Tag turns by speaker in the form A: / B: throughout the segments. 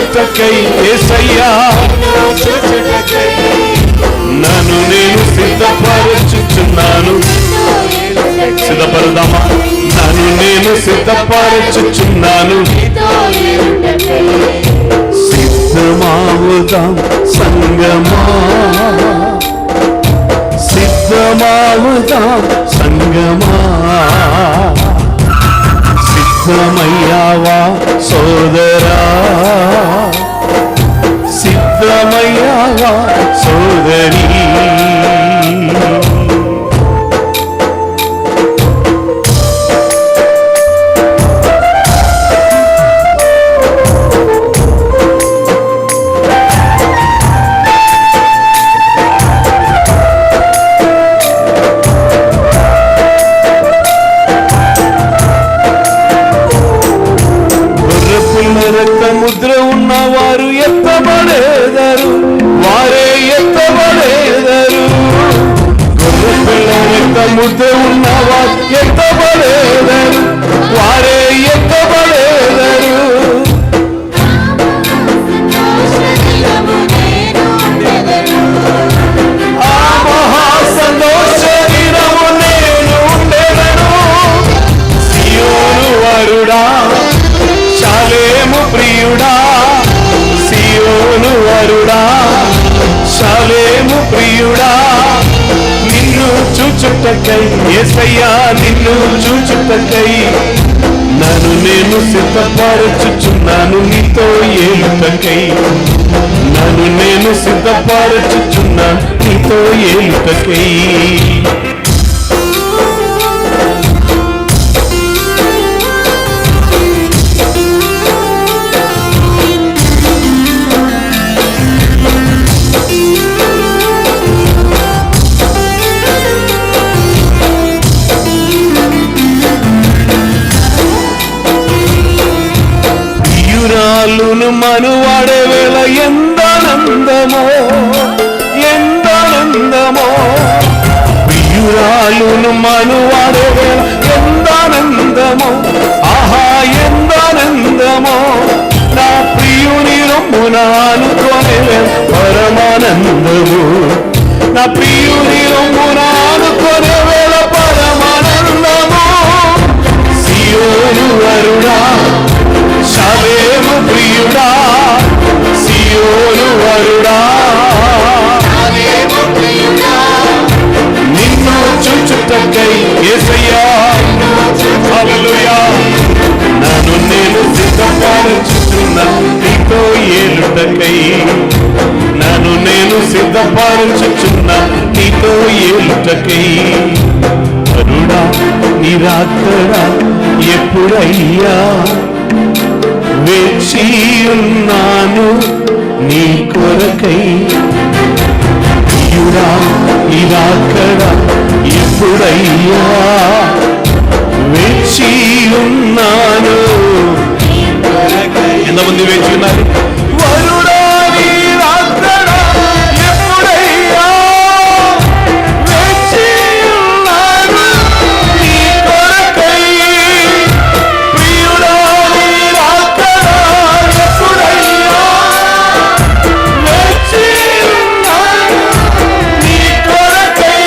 A: చూచుటకై యేసయ్యా నన్ను నేను సిద్ధపరచుచున్నాను. సిద్ధపడదామా? నన్ను నేను సిద్ధపరచుచున్నాను. సిద్ధమావుదాం సంగమా, సిద్ధమావుదాం సంగమా. సిద్ధమయ్యావా సోదరా, సిద్ధమయ్యావా సోదరీ. ముద్ర ఉన్నవారు ఎత్తబడేదరు, వారే ఎత్తబడేదరు. గొర్రెపిల్ల రక్త ముద్ర ఉన్నవారు ఎత్తబడేదరు, వారే ఎత్తబడేదరు. ఆ మహా సంతోష దినము నేను ఉండెదను. సియోను వరుడా, షాలేము ప్రియుడా, సియోను వరుడా, షాలేము ప్రియుడా. నిన్ను చూచుటకై యేసయ్యా, నిన్ను చూచుటకై నన్ను నేను సిద్ధపరచుచున్నాను. నీతో ఏలుటకై నన్ను నేను సిద్ధపరచుచున్నాను. నీతో ఏలుటకై మనువాడే వేళ ఎందానందమో, ఎందానందమో. ప్రియురాలును మనువాడే వేళ ఎందానందమో, ఆహా ఎందానందమో. నా ప్రియుని రొమ్మున ఆనుకొనే పరమానందము, నా ప్రియుని రొమ్మున ఆనుకొనే వేళ పరమానందము. సియోను వరుడా, షాలేము ప్రియుడా, సియోను వరుడా, నిన్ను చూచుటకై యేసయ్యా, హల్లెలూయా. నన్ను నేను సిద్ధపరచుచున్నాను. నీతో ఏలుటకై నన్ను నేను సిద్ధపరచుచున్నాను. నీతో ఏలుటకై. వరుడా, నిరాకడా ఎప్పుడయ్యా వేచియున్నాను నీ కొరకై. ప్రియుడా, నిరాకడా ఎప్పుడయ్యా వేచియున్నాను. ఎంతమంది వేచి ఉన్నారు? వరుడా, నిరాకడా ఎప్పుడయ్యా వేచియున్నాను నీ కొరకై. ప్రియుడా, నిరాకడా ఎప్పుడయ్యా వేచియున్నాను నీ కొరకై.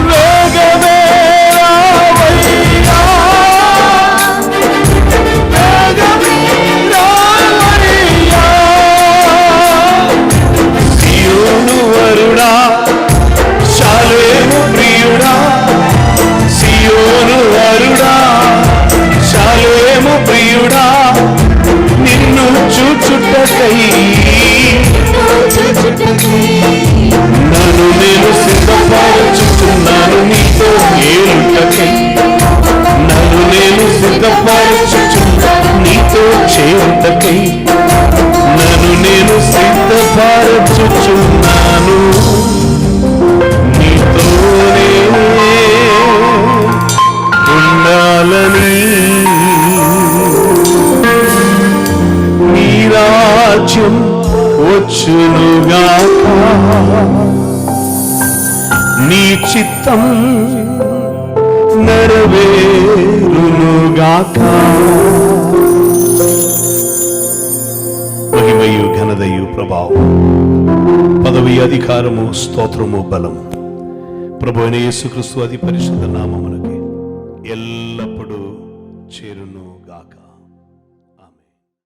A: వేగమే రావయ్యా, వేగమే రావయ్యా. సియోను వరుడా, షాలేము ప్రియుడా, సియోను వరుడా, షాలేము ప్రియుడా. నిన్ను చూచుటకై నన్ను నేను సిద్ధపరచుచున్నాను. నీతో ఏలుటకై నన్ను నేను సిద్ధపరచుచున్నాను. నీతో చేరుటకై నన్ను నేను సిద్ధపరచుచున్నాను. నీతోనే ఉండాలని నీ రాజ్యం వచ్చునుగాక, నీ చిత్తం నెరవేరునుగాక. ప్రభావం, పదవి, అధికారము, స్తోత్రము, బలము ప్రభు అయిన యేసుక్రీస్తు అతి పరిశుద్ధ నామమునకి ఎల్లప్పుడూ చేరును గాక.